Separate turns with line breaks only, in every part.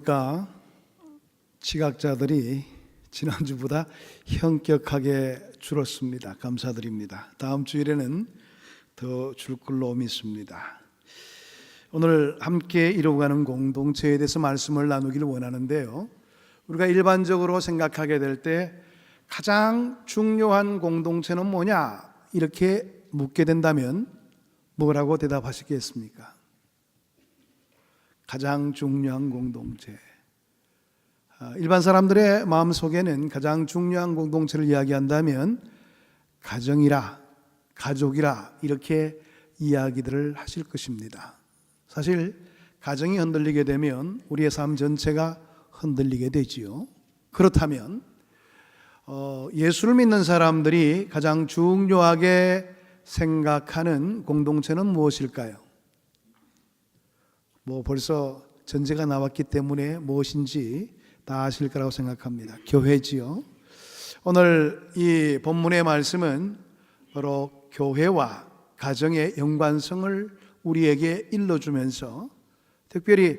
보니까 지각자들이 지난주보다 현격하게 줄었습니다. 감사드립니다. 다음 주일에는 더 줄 걸로 믿습니다. 오늘 함께 이루어가는 공동체에 대해서 말씀을 나누기를 원하는데요, 우리가 일반적으로 생각하게 될 때 가장 중요한 공동체는 뭐냐 이렇게 묻게 된다면 뭐라고 대답하시겠습니까? 가장 중요한 공동체, 일반 사람들의 마음속에는 가장 중요한 공동체를 이야기한다면 가정이라, 가족이라 이렇게 이야기들을 하실 것입니다. 사실 가정이 흔들리게 되면 우리의 삶 전체가 흔들리게 되지요. 그렇다면 예수를 믿는 사람들이 가장 중요하게 생각하는 공동체는 무엇일까요? 벌써 전제가 나왔기 때문에 무엇인지 다 아실 거라고 생각합니다. 교회지요. 오늘 이 본문의 말씀은 바로 교회와 가정의 연관성을 우리에게 일러주면서, 특별히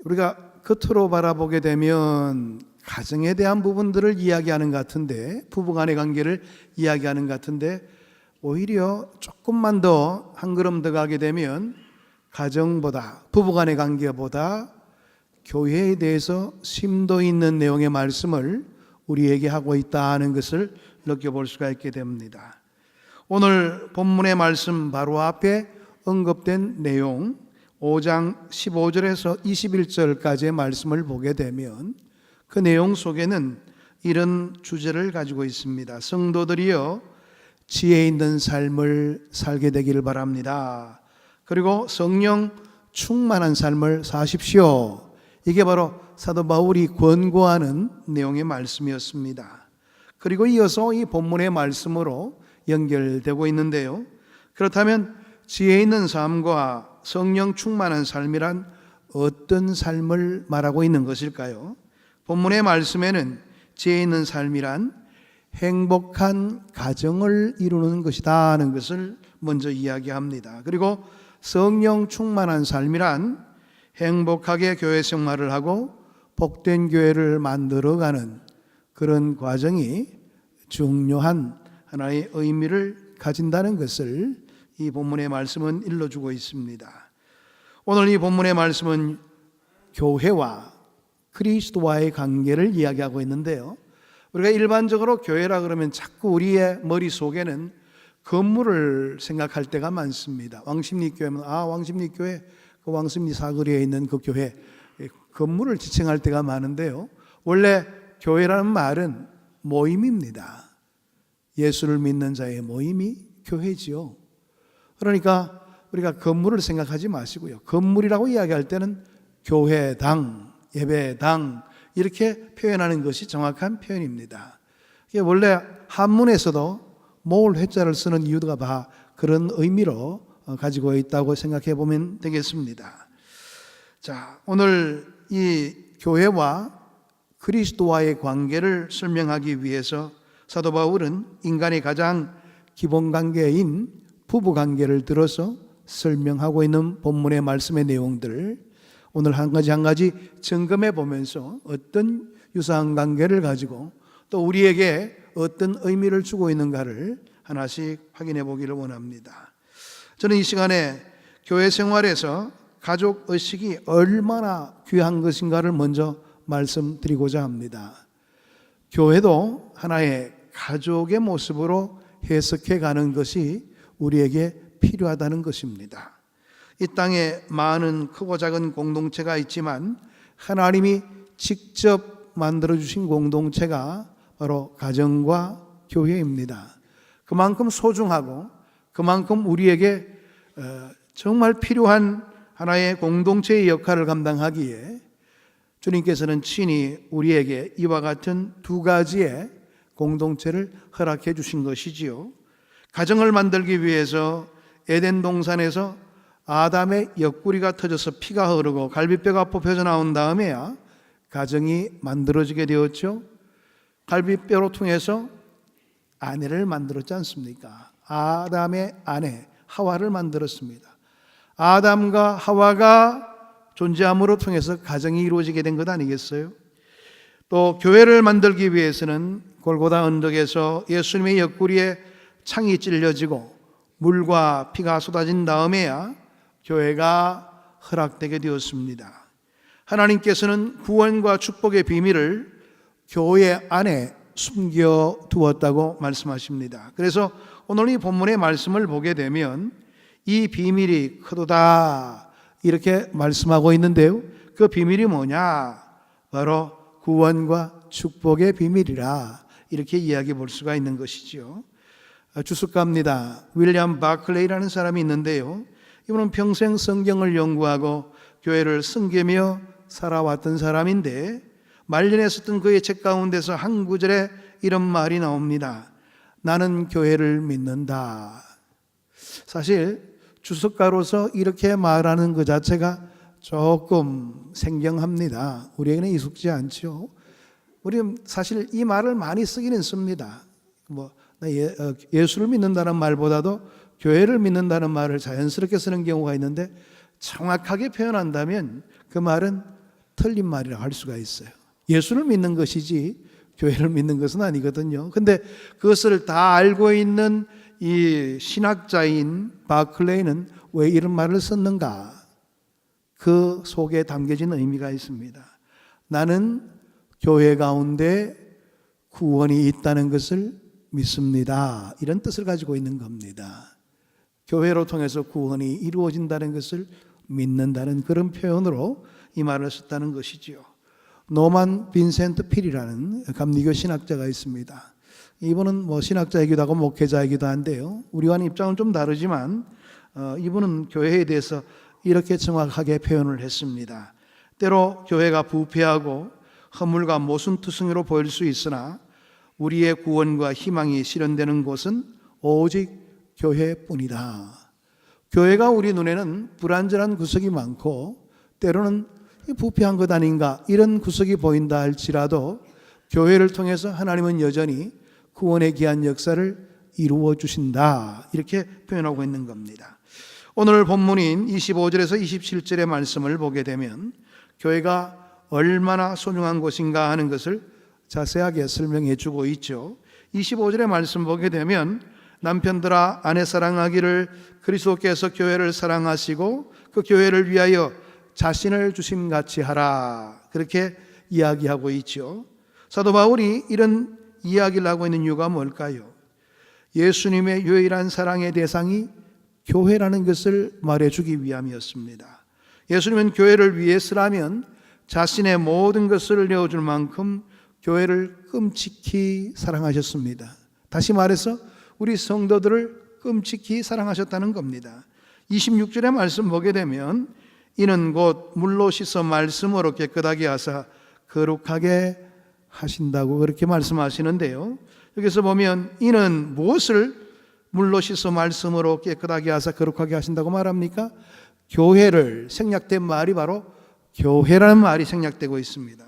우리가 겉으로 바라보게 되면 가정에 대한 부분들을 이야기하는 것 같은데, 부부간의 관계를 이야기하는 것 같은데, 오히려 조금만 더 한 걸음 더 가게 되면 가정보다, 부부간의 관계보다 교회에 대해서 심도 있는 내용의 말씀을 우리에게 하고 있다는 것을 느껴볼 수가 있게 됩니다. 오늘 본문의 말씀 바로 앞에 언급된 내용 5장 15절에서 21절까지의 말씀을 보게 되면 그 내용 속에는 이런 주제를 가지고 있습니다. 성도들이여 지혜 있는 삶을 살게 되기를 바랍니다. 그리고 성령 충만한 삶을 사십시오. 이게 바로 사도 바울이 권고하는 내용의 말씀이었습니다. 그리고 이어서 이 본문의 말씀으로 연결되고 있는데요, 그렇다면 지혜 있는 삶과 성령 충만한 삶이란 어떤 삶을 말하고 있는 것일까요? 본문의 말씀에는 지혜 있는 삶이란 행복한 가정을 이루는 것이다 하는 것을 먼저 이야기합니다. 그리고 성령 충만한 삶이란 행복하게 교회 생활을 하고 복된 교회를 만들어가는 그런 과정이 중요한 하나의 의미를 가진다는 것을 이 본문의 말씀은 일러주고 있습니다. 오늘 이 본문의 말씀은 교회와 그리스도와의 관계를 이야기하고 있는데요, 우리가 일반적으로 교회라 그러면 자꾸 우리의 머릿속에는 건물을 생각할 때가 많습니다. 왕십리교회면 왕십리교회, 그 왕십리 사거리에 있는 그 교회, 건물을 지칭할 때가 많은데요, 원래 교회라는 말은 모임입니다. 예수를 믿는 자의 모임이 교회지요. 그러니까 우리가 건물을 생각하지 마시고요, 건물이라고 이야기할 때는 교회당, 예배당 이렇게 표현하는 것이 정확한 표현입니다. 원래 한문에서도 모을 회자를 쓰는 이유가 다 그런 의미로 가지고 있다고 생각해 보면 되겠습니다. 자, 오늘 이 교회와 그리스도와의 관계를 설명하기 위해서 사도 바울은 인간의 가장 기본 관계인 부부 관계를 들어서 설명하고 있는 본문의 말씀의 내용들을 오늘 한 가지 한 가지 점검해 보면서 어떤 유사한 관계를 가지고 또 우리에게 어떤 의미를 주고 있는가를 하나씩 확인해 보기를 원합니다. 저는 이 시간에 교회 생활에서 가족 의식이 얼마나 귀한 것인가를 먼저 말씀드리고자 합니다. 교회도 하나의 가족의 모습으로 해석해 가는 것이 우리에게 필요하다는 것입니다. 이 땅에 많은 크고 작은 공동체가 있지만 하나님이 직접 만들어주신 공동체가 바로 가정과 교회입니다. 그만큼 소중하고 그만큼 우리에게 정말 필요한 하나의 공동체의 역할을 감당하기에 주님께서는 친히 우리에게 이와 같은 두 가지의 공동체를 허락해 주신 것이지요. 가정을 만들기 위해서 에덴 동산에서 아담의 옆구리가 터져서 피가 흐르고 갈비뼈가 뽑혀져 나온 다음에야 가정이 만들어지게 되었죠. 갈비뼈로 통해서 아내를 만들었지 않습니까? 아담의 아내 하와를 만들었습니다. 아담과 하와가 존재함으로 통해서 가정이 이루어지게 된 것 아니겠어요? 또 교회를 만들기 위해서는 골고다 언덕에서 예수님의 옆구리에 창이 찔려지고 물과 피가 쏟아진 다음에야 교회가 허락되게 되었습니다. 하나님께서는 구원과 축복의 비밀을 교회 안에 숨겨두었다고 말씀하십니다. 그래서 오늘 이 본문의 말씀을 보게 되면 이 비밀이 크도다 이렇게 말씀하고 있는데요. 그 비밀이 뭐냐? 바로 구원과 축복의 비밀이라 이렇게 이야기해 볼 수가 있는 것이죠. 주석가입니다. 윌리엄 바클레이라는 사람이 있는데요. 이분은 평생 성경을 연구하고 교회를 섬기며 살아왔던 사람인데 말년에 썼던 그의 책 가운데서 한 구절에 이런 말이 나옵니다. 나는 교회를 믿는다. 사실 주석가로서 이렇게 말하는 그 자체가 조금 생경합니다. 우리에게는 익숙지 않죠. 우리는 사실 이 말을 많이 쓰기는 씁니다. 예수를 믿는다는 말보다도 교회를 믿는다는 말을 자연스럽게 쓰는 경우가 있는데 정확하게 표현한다면 그 말은 틀린 말이라고 할 수가 있어요. 예수를 믿는 것이지 교회를 믿는 것은 아니거든요. 근데 그것을 다 알고 있는 이 신학자인 바클레이는 왜 이런 말을 썼는가? 그 속에 담겨진 의미가 있습니다. 나는 교회 가운데 구원이 있다는 것을 믿습니다. 이런 뜻을 가지고 있는 겁니다. 교회로 통해서 구원이 이루어진다는 것을 믿는다는 그런 표현으로 이 말을 썼다는 것이지요. 노만 빈센트 필이라는 감리교 신학자가 있습니다. 이분은 신학자이기도 하고 목회자이기도 한데요. 우리와는 입장은 좀 다르지만 이분은 교회에 대해서 이렇게 정확하게 표현을 했습니다. 때로 교회가 부패하고 허물과 모순투성이로 보일 수 있으나 우리의 구원과 희망이 실현되는 곳은 오직 교회뿐이다. 교회가 우리 눈에는 불완전한 구석이 많고 때로는 부패한 것 아닌가 이런 구석이 보인다 할지라도 교회를 통해서 하나님은 여전히 구원의 귀한 역사를 이루어 주신다 이렇게 표현하고 있는 겁니다. 오늘 본문인 25절에서 27절의 말씀을 보게 되면 교회가 얼마나 소중한 곳인가 하는 것을 자세하게 설명해 주고 있죠. 25절의 말씀 보게 되면 남편들아 아내 사랑하기를 그리스도께서 교회를 사랑하시고 그 교회를 위하여 자신을 주심같이 하라 그렇게 이야기하고 있죠. 사도 바울이 이런 이야기를 하고 있는 이유가 뭘까요? 예수님의 유일한 사랑의 대상이 교회라는 것을 말해주기 위함이었습니다. 예수님은 교회를 위해서라면 자신의 모든 것을 내어줄 만큼 교회를 끔찍히 사랑하셨습니다. 다시 말해서 우리 성도들을 끔찍히 사랑하셨다는 겁니다. 26절의 말씀 보게 되면 이는 곧 물로 씻어 말씀으로 깨끗하게 하사 거룩하게 하신다고 그렇게 말씀하시는데요. 여기서 보면 이는 무엇을 물로 씻어 말씀으로 깨끗하게 하사 거룩하게 하신다고 말합니까? 교회를, 생략된 말이 바로 교회라는 말이 생략되고 있습니다.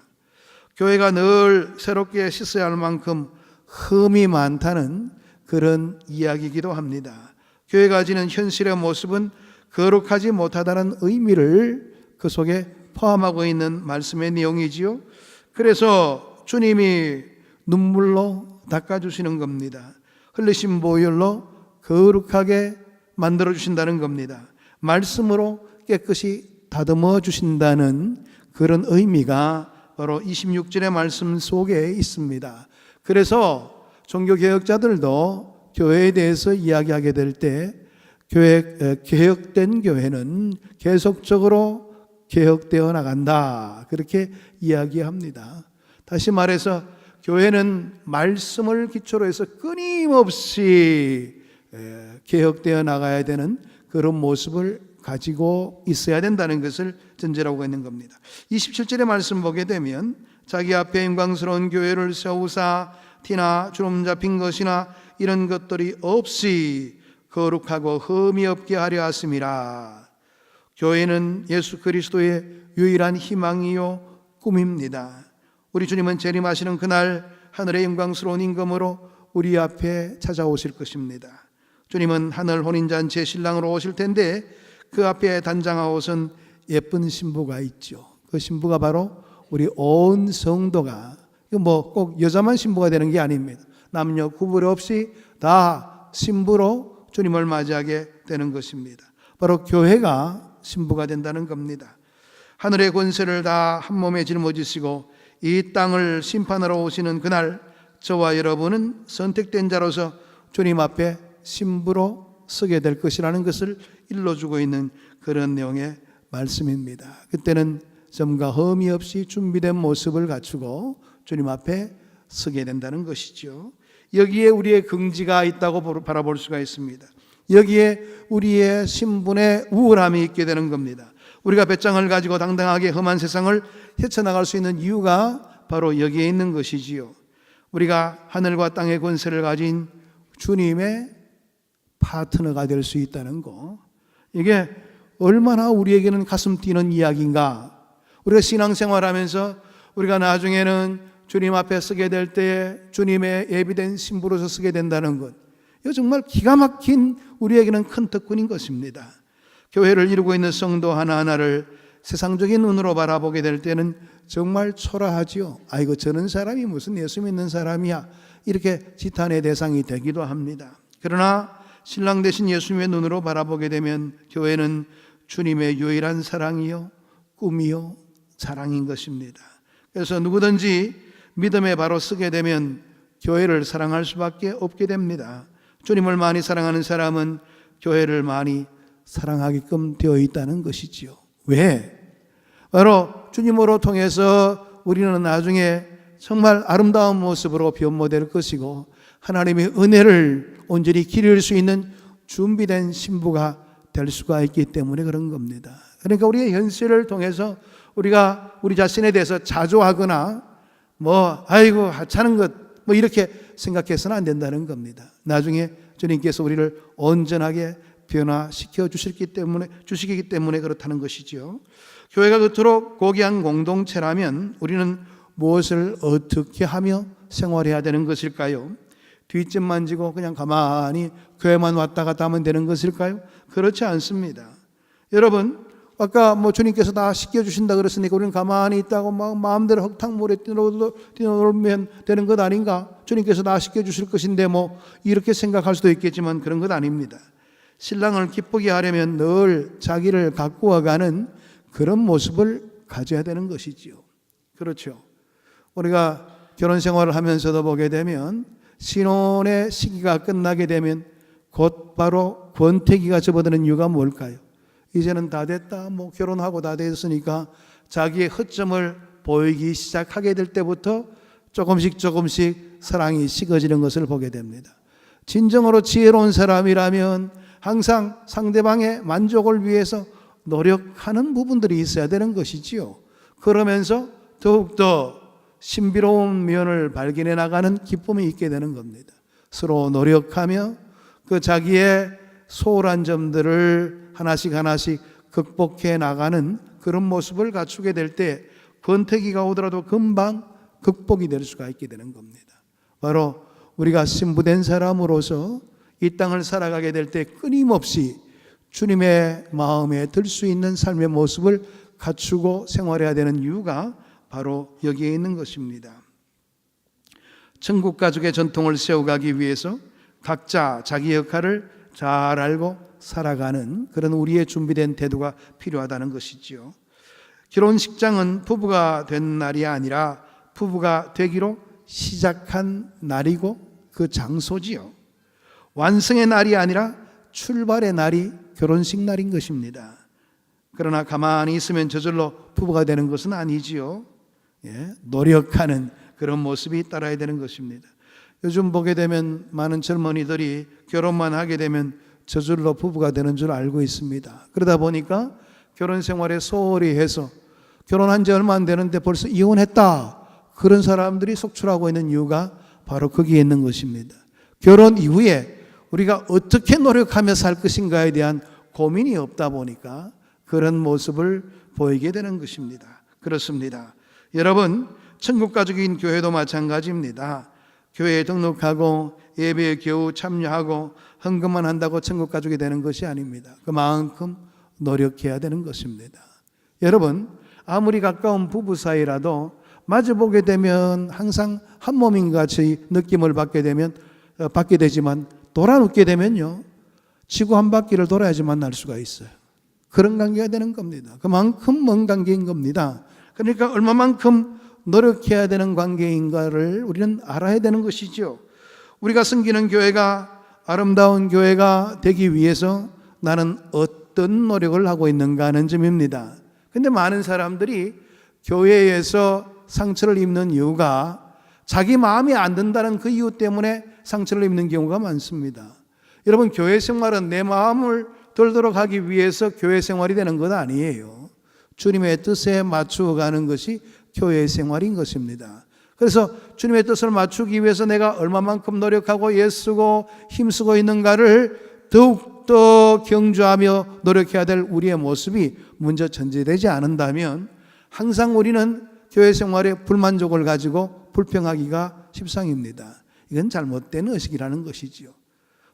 교회가 늘 새롭게 씻어야 할 만큼 흠이 많다는 그런 이야기이기도 합니다. 교회가 지닌 현실의 모습은 거룩하지 못하다는 의미를 그 속에 포함하고 있는 말씀의 내용이지요. 그래서 주님이 눈물로 닦아주시는 겁니다. 흘리신 보혈로 거룩하게 만들어주신다는 겁니다. 말씀으로 깨끗이 다듬어 주신다는 그런 의미가 바로 26절의 말씀 속에 있습니다. 그래서 종교개혁자들도 교회에 대해서 이야기하게 될 때 개혁된 교회는 계속적으로 개혁되어 나간다 그렇게 이야기합니다. 다시 말해서 교회는 말씀을 기초로 해서 끊임없이 개혁되어 나가야 되는 그런 모습을 가지고 있어야 된다는 것을 전제라고 있는 겁니다. 27절의 말씀 보게 되면 자기 앞에 영광스러운 교회를 세우사 티나 주름 잡힌 것이나 이런 것들이 없이 거룩하고 흠이 없게 하려 하심이라. 교회는 예수 그리스도의 유일한 희망이요 꿈입니다. 우리 주님은 재림하시는 그날 하늘의 영광스러운 임금으로 우리 앞에 찾아오실 것입니다. 주님은 하늘 혼인잔치의 신랑으로 오실 텐데 그 앞에 단장하옷은 예쁜 신부가 있죠. 그 신부가 바로 우리 온 성도가, 뭐 꼭 여자만 신부가 되는 게 아닙니다. 남녀 구분 없이 다 신부로 주님을 맞이하게 되는 것입니다. 바로 교회가 신부가 된다는 겁니다. 하늘의 권세를 다 한 몸에 짊어지시고 이 땅을 심판하러 오시는 그날, 저와 여러분은 선택된 자로서 주님 앞에 신부로 서게 될 것이라는 것을 일러주고 있는 그런 내용의 말씀입니다. 그때는 점과 흠이 없이 준비된 모습을 갖추고 주님 앞에 서게 된다는 것이죠. 여기에 우리의 긍지가 있다고 바라볼 수가 있습니다. 여기에 우리의 신분의 우월함이 있게 되는 겁니다. 우리가 배짱을 가지고 당당하게 험한 세상을 헤쳐나갈 수 있는 이유가 바로 여기에 있는 것이지요. 우리가 하늘과 땅의 권세를 가진 주님의 파트너가 될 수 있다는 거, 이게 얼마나 우리에게는 가슴 뛰는 이야기인가. 우리가 신앙생활하면서 우리가 나중에는 주님 앞에 서게 될 때에 주님의 예비된 신부로서 서게 된다는 것, 이거 정말 기가 막힌 우리에게는 큰 특권인 것입니다. 교회를 이루고 있는 성도 하나하나를 세상적인 눈으로 바라보게 될 때는 정말 초라하지요. 아이고, 저런 사람이 무슨 예수 믿는 사람이야, 이렇게 지탄의 대상이 되기도 합니다. 그러나 신랑 되신 예수님의 눈으로 바라보게 되면 교회는 주님의 유일한 사랑이요, 꿈이요, 자랑인 것입니다. 그래서 누구든지 믿음에 바로 서게 되면 교회를 사랑할 수밖에 없게 됩니다. 주님을 많이 사랑하는 사람은 교회를 많이 사랑하게끔 되어 있다는 것이지요. 왜? 바로 주님으로 통해서 우리는 나중에 정말 아름다운 모습으로 변모될 것이고 하나님의 은혜를 온전히 기릴 수 있는 준비된 신부가 될 수가 있기 때문에 그런 겁니다. 그러니까 우리의 현실을 통해서 우리가 우리 자신에 대해서 자조하거나 아이고 하찮은 것 이렇게 생각해서는 안 된다는 겁니다. 나중에 주님께서 우리를 온전하게 변화시켜 주시기 때문에 그렇다는 것이죠. 교회가 그토록 고귀한 공동체라면 우리는 무엇을 어떻게 하며 생활해야 되는 것일까요? 뒷짐만 지고 그냥 가만히 교회만 왔다 갔다 하면 되는 것일까요? 그렇지 않습니다. 여러분, 아까 주님께서 다 시켜주신다 그랬으니까 우리는 가만히 있다고 마음대로 흙탕물에 뛰어놀면 되는 것 아닌가? 주님께서 다 시켜주실 것인데 이렇게 생각할 수도 있겠지만 그런 것 아닙니다. 신랑을 기쁘게 하려면 늘 자기를 가꾸어가는 그런 모습을 가져야 되는 것이지요. 그렇죠. 우리가 결혼 생활을 하면서도 보게 되면 신혼의 시기가 끝나게 되면 곧바로 권태기가 접어드는 이유가 뭘까요? 이제는 다 됐다, 결혼하고 다 됐으니까 자기의 허점을 보이기 시작하게 될 때부터 조금씩 사랑이 식어지는 것을 보게 됩니다. 진정으로 지혜로운 사람이라면 항상 상대방의 만족을 위해서 노력하는 부분들이 있어야 되는 것이지요. 그러면서 더욱더 신비로운 면을 발견해 나가는 기쁨이 있게 되는 겁니다. 서로 노력하며 그 자기의 소홀한 점들을 하나씩 극복해 나가는 그런 모습을 갖추게 될 때 권태기가 오더라도 금방 극복이 될 수가 있게 되는 겁니다. 바로 우리가 신부된 사람으로서 이 땅을 살아가게 될 때 끊임없이 주님의 마음에 들 수 있는 삶의 모습을 갖추고 생활해야 되는 이유가 바로 여기에 있는 것입니다. 천국 가족의 전통을 세워가기 위해서 각자 자기 역할을 잘 알고 살아가는 그런 우리의 준비된 태도가 필요하다는 것이지요. 결혼식장은 부부가 된 날이 아니라 부부가 되기로 시작한 날이고 그 장소지요. 완성의 날이 아니라 출발의 날이 결혼식 날인 것입니다. 그러나 가만히 있으면 저절로 부부가 되는 것은 아니지요. 노력하는 그런 모습이 따라야 되는 것입니다. 요즘 보게 되면 많은 젊은이들이 결혼만 하게 되면 저절로 부부가 되는 줄 알고 있습니다. 그러다 보니까 결혼 생활에 소홀히 해서 결혼한 지 얼마 안 되는데 벌써 이혼했다, 그런 사람들이 속출하고 있는 이유가 바로 거기에 있는 것입니다. 결혼 이후에 우리가 어떻게 노력하며 살 것인가에 대한 고민이 없다 보니까 그런 모습을 보이게 되는 것입니다. 그렇습니다. 여러분, 천국 가족인 교회도 마찬가지입니다. 교회에 등록하고 예배에 겨우 참여하고 헌금만 한다고 천국 가족이 되는 것이 아닙니다. 그만큼 노력해야 되는 것입니다. 여러분, 아무리 가까운 부부 사이라도 마주보게 되면 항상 한 몸인 같이 느낌을 받게 되지만 돌아눕게 되면요, 지구 한 바퀴를 돌아야지 만날 수가 있어요. 그런 관계가 되는 겁니다. 그만큼 먼 관계인 겁니다. 그러니까 얼마만큼 노력해야 되는 관계인가를 우리는 알아야 되는 것이죠. 우리가 섬기는 교회가 아름다운 교회가 되기 위해서 나는 어떤 노력을 하고 있는가 하는 점입니다. 근데 많은 사람들이 교회에서 상처를 입는 이유가 자기 마음이 안 든다는 그 이유 때문에 상처를 입는 경우가 많습니다. 여러분, 교회 생활은 내 마음을 들도록 하기 위해서 교회 생활이 되는 것 아니에요. 주님의 뜻에 맞추어 가는 것이 교회 생활인 것입니다. 그래서 주님의 뜻을 맞추기 위해서 내가 얼마만큼 노력하고 애쓰고 힘쓰고 있는가를 더욱더 경주하며 노력해야 될 우리의 모습이 먼저 전제되지 않는다면 항상 우리는 교회 생활에 불만족을 가지고 불평하기가 십상입니다. 이건 잘못된 의식이라는 것이지요.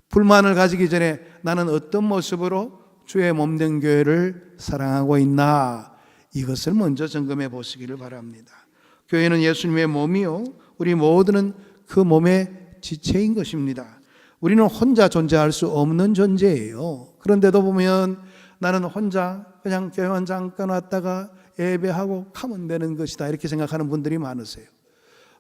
불만을 가지기 전에 나는 어떤 모습으로 주의 몸된 교회를 사랑하고 있나, 이것을 먼저 점검해 보시기를 바랍니다. 교회는 예수님의 몸이요, 우리 모두는 그 몸의 지체인 것입니다. 우리는 혼자 존재할 수 없는 존재예요. 그런데도 보면 나는 혼자 그냥 교회만 잠깐 왔다가 예배하고 가면 되는 것이다, 이렇게 생각하는 분들이 많으세요.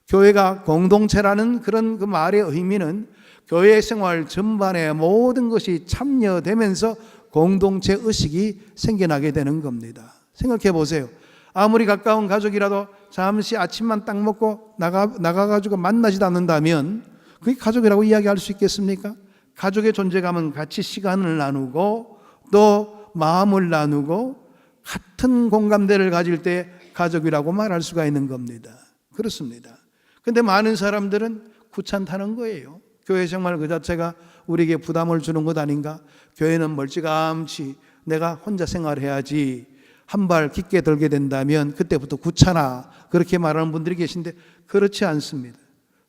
교회가 공동체라는 그런 그 말의 의미는 교회 생활 전반에 모든 것이 참여되면서 공동체 의식이 생겨나게 되는 겁니다. 생각해 보세요. 아무리 가까운 가족이라도 잠시 아침만 딱 먹고 나가가지고 만나지도 않는다면 그게 가족이라고 이야기할 수 있겠습니까? 가족의 존재감은 같이 시간을 나누고 또 마음을 나누고 같은 공감대를 가질 때 가족이라고 말할 수가 있는 겁니다. 그렇습니다. 그런데 많은 사람들은 귀찮다는 거예요. 교회 생활 그 자체가 우리에게 부담을 주는 것 아닌가? 교회는 멀찌감치 내가 혼자 생활해야지, 한 발 깊게 들게 된다면 그때부터 귀찮아, 그렇게 말하는 분들이 계신데 그렇지 않습니다.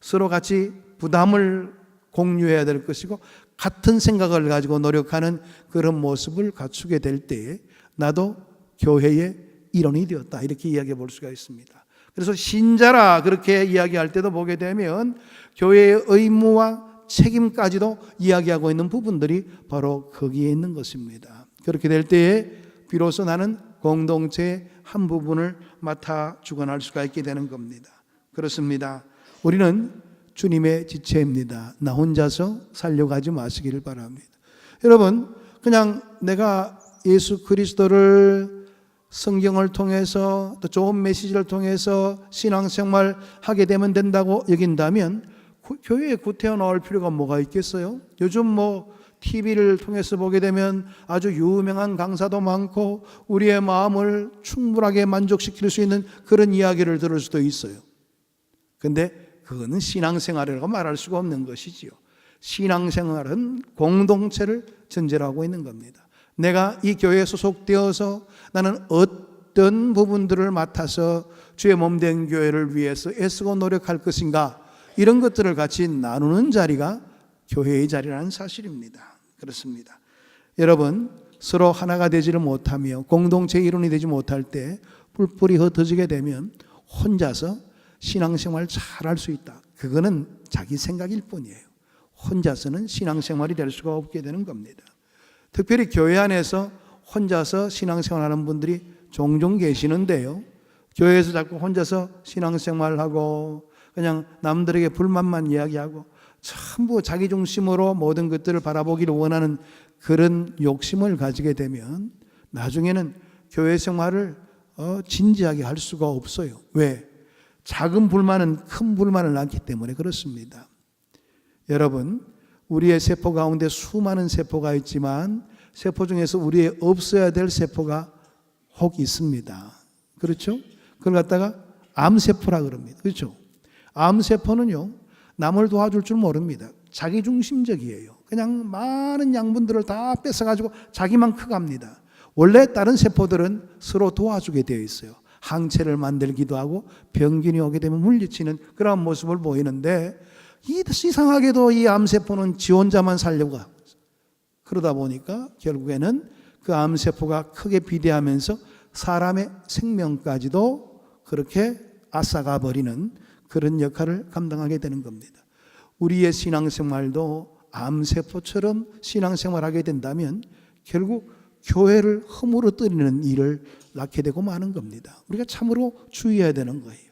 서로 같이 부담을 공유해야 될 것이고 같은 생각을 가지고 노력하는 그런 모습을 갖추게 될 때에 나도 교회의 일원이 되었다, 이렇게 이야기해 볼 수가 있습니다. 그래서 신자라 그렇게 이야기할 때도 보게 되면 교회의 의무와 책임까지도 이야기하고 있는 부분들이 바로 거기에 있는 것입니다. 그렇게 될 때에 비로소 나는 공동체의 한 부분을 맡아주거나 할 수가 있게 되는 겁니다. 그렇습니다. 우리는 주님의 지체입니다. 나 혼자서 살려고 하지 마시기를 바랍니다. 여러분, 그냥 내가 예수 그리스도를 성경을 통해서 또 좋은 메시지를 통해서 신앙생활 하게 되면 된다고 여긴다면 교회에 구태여 나올 필요가 뭐가 있겠어요? 요즘 TV를 통해서 보게 되면 아주 유명한 강사도 많고 우리의 마음을 충분하게 만족시킬 수 있는 그런 이야기를 들을 수도 있어요. 근데 그거는 신앙생활이라고 말할 수가 없는 것이지요. 신앙생활은 공동체를 전제로 하고 있는 겁니다. 내가 이 교회에 소속되어서 나는 어떤 부분들을 맡아서 주의 몸된 교회를 위해서 애쓰고 노력할 것인가, 이런 것들을 같이 나누는 자리가 교회의 자리라는 사실입니다. 그렇습니다. 여러분, 서로 하나가 되지를 못하며 공동체의 일원이 되지 못할 때 뿔뿔이 흩어지게 되면 혼자서 신앙생활 잘할 수 있다, 그거는 자기 생각일 뿐이에요. 혼자서는 신앙생활이 될 수가 없게 되는 겁니다. 특별히 교회 안에서 혼자서 신앙생활하는 분들이 종종 계시는데요, 교회에서 자꾸 혼자서 신앙생활하고 그냥 남들에게 불만만 이야기하고 전부 자기 중심으로 모든 것들을 바라보기를 원하는 그런 욕심을 가지게 되면 나중에는 교회 생활을 진지하게 할 수가 없어요. 왜? 작은 불만은 큰 불만을 낳기 때문에 그렇습니다. 여러분, 우리의 세포 가운데 수많은 세포가 있지만 세포 중에서 우리의 없어야 될 세포가 혹 있습니다. 그렇죠? 그걸 갖다가 암세포라 그럽니다. 그렇죠? 암세포는요, 남을 도와줄 줄 모릅니다. 자기중심적이에요. 그냥 많은 양분들을 다 뺏어가지고 자기만 커갑니다. 원래 다른 세포들은 서로 도와주게 되어 있어요. 항체를 만들기도 하고 병균이 오게 되면 물리치는 그런 모습을 보이는데 이상하게도 이 암세포는 지 혼자만 살려고 하고 있어요. 그러다 보니까 결국에는 그 암세포가 크게 비대하면서 사람의 생명까지도 그렇게 앗아가 버리는 그런 역할을 감당하게 되는 겁니다. 우리의 신앙생활도 암세포처럼 신앙생활하게 된다면 결국 교회를 허물어뜨리는 일을 낳게 되고 마는 겁니다. 우리가 참으로 주의해야 되는 거예요.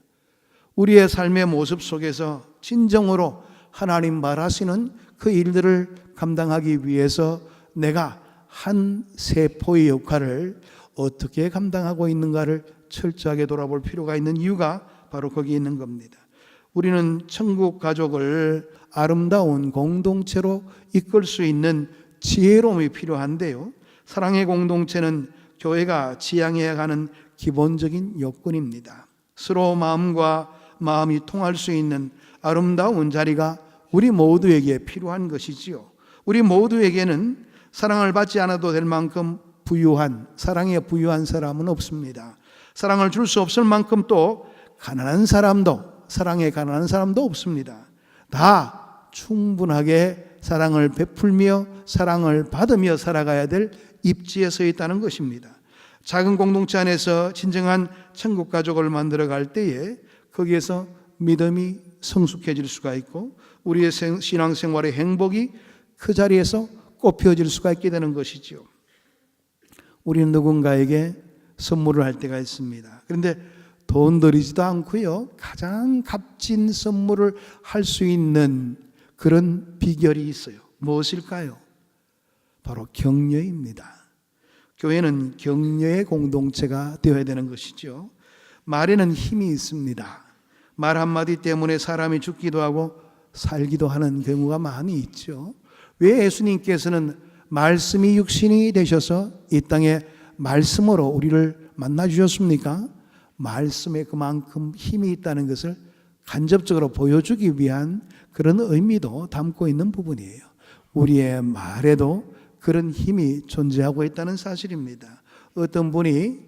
우리의 삶의 모습 속에서 진정으로 하나님 말하시는 그 일들을 감당하기 위해서 내가 한 세포의 역할을 어떻게 감당하고 있는가를 철저하게 돌아볼 필요가 있는 이유가 바로 거기에 있는 겁니다. 우리는 천국 가족을 아름다운 공동체로 이끌 수 있는 지혜로움이 필요한데요. 사랑의 공동체는 교회가 지향해야 하는 기본적인 요건입니다. 서로 마음과 마음이 통할 수 있는 아름다운 자리가 우리 모두에게 필요한 것이지요. 우리 모두에게는 사랑을 받지 않아도 될 만큼 부유한, 사랑에 부유한 사람은 없습니다. 사랑을 줄 수 없을 만큼 또 가난한 사람도, 사랑에 가난한 사람도 없습니다. 다 충분하게 사랑을 베풀며 사랑을 받으며 살아가야 될 입지에 서 있다는 것입니다. 작은 공동체 안에서 진정한 천국 가족을 만들어 갈 때에 거기에서 믿음이 성숙해질 수가 있고 우리의 신앙생활의 행복이 그 자리에서 꽃피어질 수가 있게 되는 것이죠. 우리는 누군가에게 선물을 할 때가 있습니다. 그런데 돈 들이지도 않고요, 가장 값진 선물을 할 수 있는 그런 비결이 있어요. 무엇일까요? 바로 격려입니다. 교회는 격려의 공동체가 되어야 되는 것이죠. 말에는 힘이 있습니다. 말 한마디 때문에 사람이 죽기도 하고 살기도 하는 경우가 많이 있죠. 왜 예수님께서는 말씀이 육신이 되셔서 이 땅에 말씀으로 우리를 만나 주셨습니까? 말씀에 그만큼 힘이 있다는 것을 간접적으로 보여주기 위한 그런 의미도 담고 있는 부분이에요. 우리의 말에도 그런 힘이 존재하고 있다는 사실입니다. 어떤 분이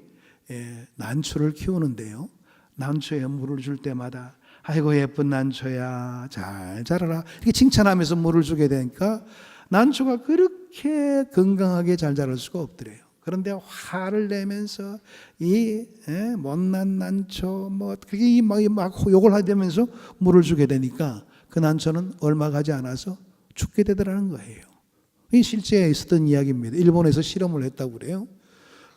난초를 키우는데요, 난초에 물을 줄 때마다 아이고 예쁜 난초야 잘 자라라 이렇게 칭찬하면서 물을 주게 되니까 난초가 그렇게 건강하게 잘 자랄 수가 없더래요. 그런데 화를 내면서 이 못난 난초 그게 막 욕을 하면서 물을 주게 되니까 그 난초는 얼마 가지 않아서 죽게 되더라는 거예요. 이 실제에 있었던 이야기입니다. 일본에서 실험을 했다고 그래요.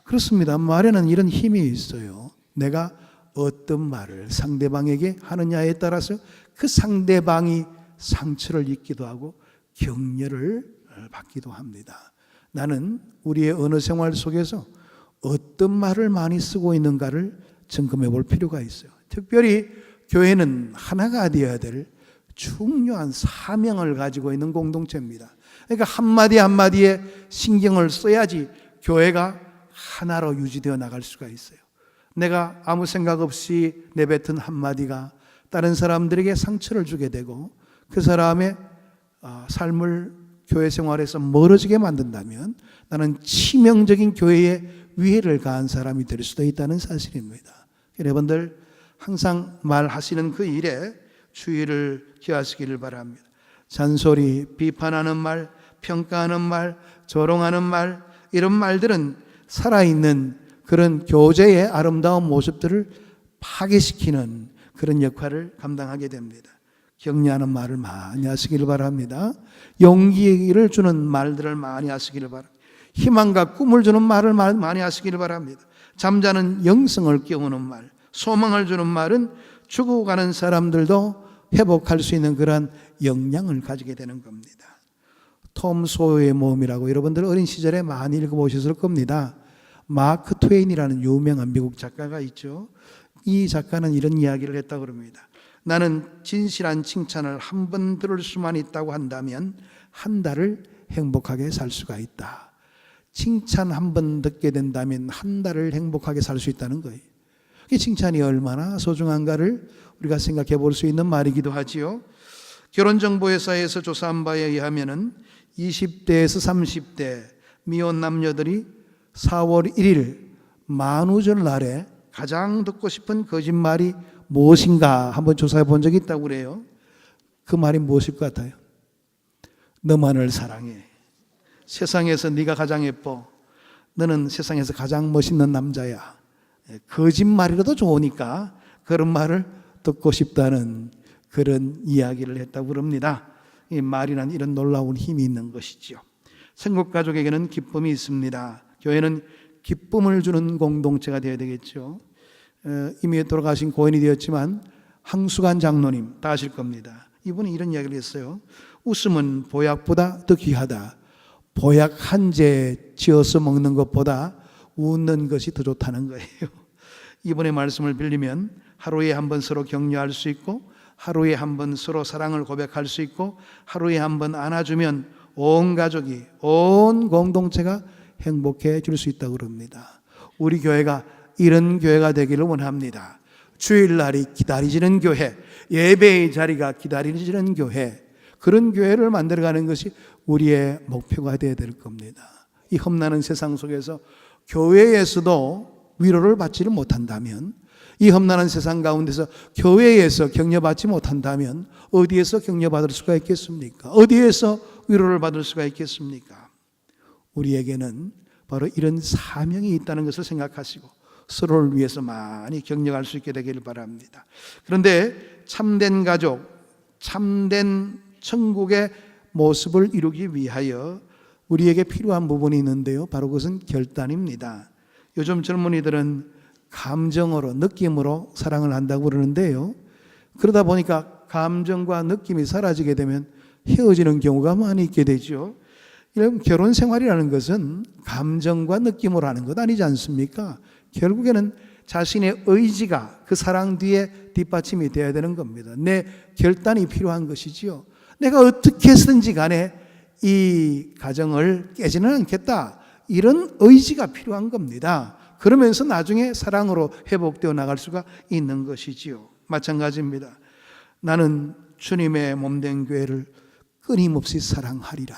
그렇습니다. 말에는 이런 힘이 있어요. 내가 어떤 말을 상대방에게 하느냐에 따라서 그 상대방이 상처를 입기도 하고 격려를 받기도 합니다. 나는 우리의 언어 생활 속에서 어떤 말을 많이 쓰고 있는가를 점검해 볼 필요가 있어요. 특별히 교회는 하나가 되어야 될 중요한 사명을 가지고 있는 공동체입니다. 그러니까 한마디 한마디에 신경을 써야지 교회가 하나로 유지되어 나갈 수가 있어요. 내가 아무 생각 없이 내뱉은 한마디가 다른 사람들에게 상처를 주게 되고 그 사람의 삶을 교회 생활에서 멀어지게 만든다면 나는 치명적인 교회에 위해를 가한 사람이 될 수도 있다는 사실입니다. 여러분들 항상 말하시는 그 일에 주의를 기하시기를 바랍니다. 잔소리, 비판하는 말, 평가하는 말, 조롱하는 말, 이런 말들은 살아있는 그런 교제의 아름다운 모습들을 파괴시키는 그런 역할을 감당하게 됩니다. 격려하는 말을 많이 하시기를 바랍니다. 용기를 주는 말들을 많이 하시기를 바랍니다. 희망과 꿈을 주는 말을 많이 하시기를 바랍니다. 잠자는 영성을 깨우는 말, 소망을 주는 말은 죽어가는 사람들도 회복할 수 있는 그러한 역량을 가지게 되는 겁니다. 톰 소여의 모험이라고 여러분들 어린 시절에 많이 읽어보셨을 겁니다. 마크 트웨인이라는 유명한 미국 작가가 있죠. 이 작가는 이런 이야기를 했다고 합니다. 나는 진실한 칭찬을 한 번 들을 수만 있다고 한다면 한 달을 행복하게 살 수가 있다. 칭찬 한 번 듣게 된다면 한 달을 행복하게 살 수 있다는 거예요. 이 칭찬이 얼마나 소중한가를 우리가 생각해 볼 수 있는 말이기도 하지요. 결혼정보회사에서 조사한 바에 의하면 20대에서 30대 미혼 남녀들이 4월 1일 만우절 날에 가장 듣고 싶은 거짓말이 무엇인가 한번 조사해 본 적이 있다고 그래요. 그 말이 무엇일 것 같아요? 너만을 사랑해. 세상에서 네가 가장 예뻐. 너는 세상에서 가장 멋있는 남자야. 거짓말이라도 좋으니까 그런 말을 듣고 싶다는 그런 이야기를 했다고 그럽니다. 이 말이란 이런 놀라운 힘이 있는 것이지요. 천국 가족에게는 기쁨이 있습니다. 교회는 기쁨을 주는 공동체가 되어야 되겠죠. 이미 돌아가신 고인이 되었지만 항수관 장로님 다 아실 겁니다. 이분이 이런 이야기를 했어요. 웃음은 보약보다 더 귀하다. 보약 한 재 지어서 먹는 것보다 웃는 것이 더 좋다는 거예요. 이분의 말씀을 빌리면 하루에 한 번 서로 격려할 수 있고, 하루에 한 번 서로 사랑을 고백할 수 있고, 하루에 한 번 안아주면 온 가족이, 온 공동체가 행복해질 수 있다고 그럽니다. 우리 교회가 이런 교회가 되기를 원합니다. 주일날이 기다리지는 교회, 예배의 자리가 기다리지는 교회, 그런 교회를 만들어가는 것이 우리의 목표가 되어야 될 겁니다. 이 험난한 세상 속에서 교회에서도 위로를 받지를 못한다면, 이 험난한 세상 가운데서 교회에서 격려받지 못한다면 어디에서 격려받을 수가 있겠습니까? 어디에서 위로를 받을 수가 있겠습니까? 우리에게는 바로 이런 사명이 있다는 것을 생각하시고 서로를 위해서 많이 격려할 수 있게 되기를 바랍니다. 그런데 참된 가족, 참된 천국의 모습을 이루기 위하여 우리에게 필요한 부분이 있는데요, 바로 그것은 결단입니다. 요즘 젊은이들은 감정으로, 느낌으로 사랑을 한다고 그러는데요, 그러다 보니까 감정과 느낌이 사라지게 되면 헤어지는 경우가 많이 있게 되죠. 이런 결혼 생활이라는 것은 감정과 느낌으로 하는 것 아니지 않습니까? 결국에는 자신의 의지가 그 사랑 뒤에 뒷받침이 되어야 되는 겁니다. 내 결단이 필요한 것이지요. 내가 어떻게 해서든지 간에 이 가정을 깨지는 않겠다, 이런 의지가 필요한 겁니다. 그러면서 나중에 사랑으로 회복되어 나갈 수가 있는 것이지요. 마찬가지입니다. 나는 주님의 몸된 교회를 끊임없이 사랑하리라,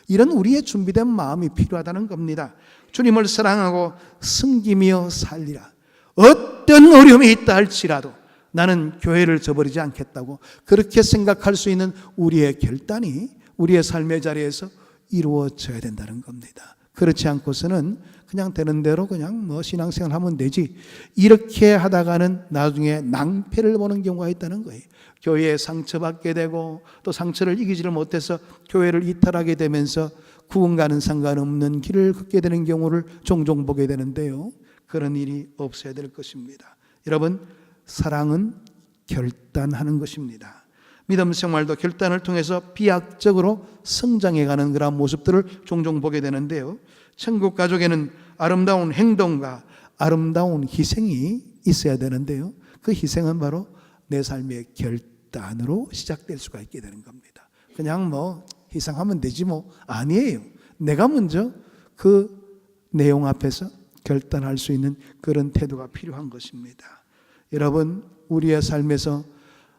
이런 우리의 준비된 마음이 필요하다는 겁니다. 주님을 사랑하고 섬기며 살리라. 어떤 어려움이 있다 할지라도 나는 교회를 저버리지 않겠다고 그렇게 생각할 수 있는 우리의 결단이 우리의 삶의 자리에서 이루어져야 된다는 겁니다. 그렇지 않고서는 그냥 되는 대로 그냥 신앙생활 하면 되지, 이렇게 하다가는 나중에 낭패를 보는 경우가 있다는 거예요. 교회에 상처받게 되고 또 상처를 이기지를 못해서 교회를 이탈하게 되면서 구원과는 상관없는 길을 걷게 되는 경우를 종종 보게 되는데요, 그런 일이 없어야 될 것입니다. 여러분, 사랑은 결단하는 것입니다. 믿음 생활도 결단을 통해서 비약적으로 성장해가는 그런 모습들을 종종 보게 되는데요, 천국 가족에는 아름다운 행동과 아름다운 희생이 있어야 되는데요, 그 희생은 바로 내 삶의 결단으로 시작될 수가 있게 되는 겁니다. 그냥 희생하면 되지 아니에요. 내가 먼저 그 내용 앞에서 결단할 수 있는 그런 태도가 필요한 것입니다. 여러분, 우리의 삶에서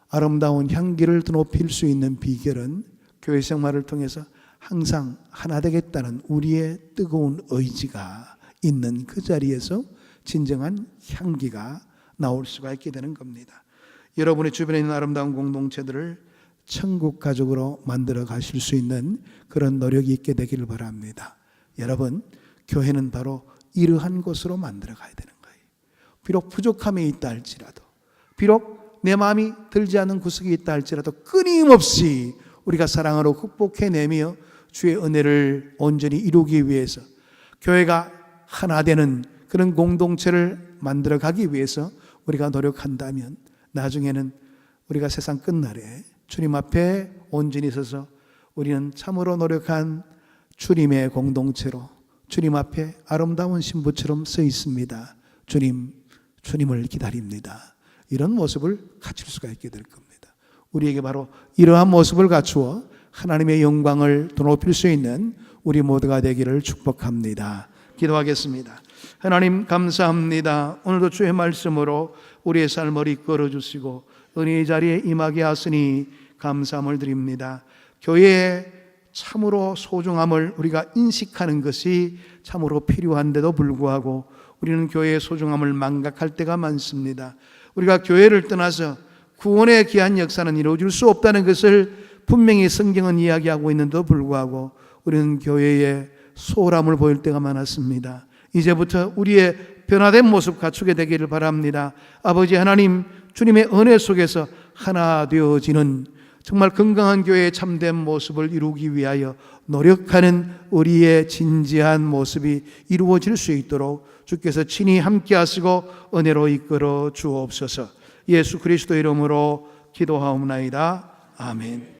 아름다운 향기를 높일 수 있는 비결은 교회 생활을 통해서 항상 하나 되겠다는 우리의 뜨거운 의지가 있는 그 자리에서 진정한 향기가 나올 수가 있게 되는 겁니다. 여러분의 주변에 있는 아름다운 공동체들을 천국 가족으로 만들어 가실 수 있는 그런 노력이 있게 되기를 바랍니다. 여러분, 교회는 바로 이러한 곳으로 만들어 가야 되는 거예요. 비록 부족함이 있다 할지라도, 비록 내 마음이 들지 않는 구석이 있다 할지라도 끊임없이 우리가 사랑으로 극복해내며 주의 은혜를 온전히 이루기 위해서, 교회가 하나 되는 그런 공동체를 만들어 가기 위해서 우리가 노력한다면 나중에는 우리가 세상 끝날에 주님 앞에 온전히 서서 우리는 참으로 노력한 주님의 공동체로 주님 앞에 아름다운 신부처럼 서 있습니다. 주님을 기다립니다. 이런 모습을 갖출 수가 있게 될 겁니다. 우리에게 바로 이러한 모습을 갖추어 하나님의 영광을 더 높일 수 있는 우리 모두가 되기를 축복합니다. 기도하겠습니다. 하나님, 감사합니다. 오늘도 주의 말씀으로 우리의 삶을 이끌어 주시고 은혜의 자리에 임하게 하시니 감사함을 드립니다. 교회의 참으로 소중함을 우리가 인식하는 것이 참으로 필요한데도 불구하고 우리는 교회의 소중함을 망각할 때가 많습니다. 우리가 교회를 떠나서 구원의 귀한 역사는 이루어질 수 없다는 것을 분명히 성경은 이야기하고 있는데도 불구하고 우리는 교회에 소홀함을 보일 때가 많았습니다. 이제부터 우리의 변화된 모습 갖추게 되기를 바랍니다. 아버지 하나님, 주님의 은혜 속에서 하나 되어지는 정말 건강한 교회의 참된 모습을 이루기 위하여 노력하는 우리의 진지한 모습이 이루어질 수 있도록 주께서 친히 함께 하시고 은혜로 이끌어 주옵소서. 예수 그리스도 이름으로 기도하옵나이다. 아멘.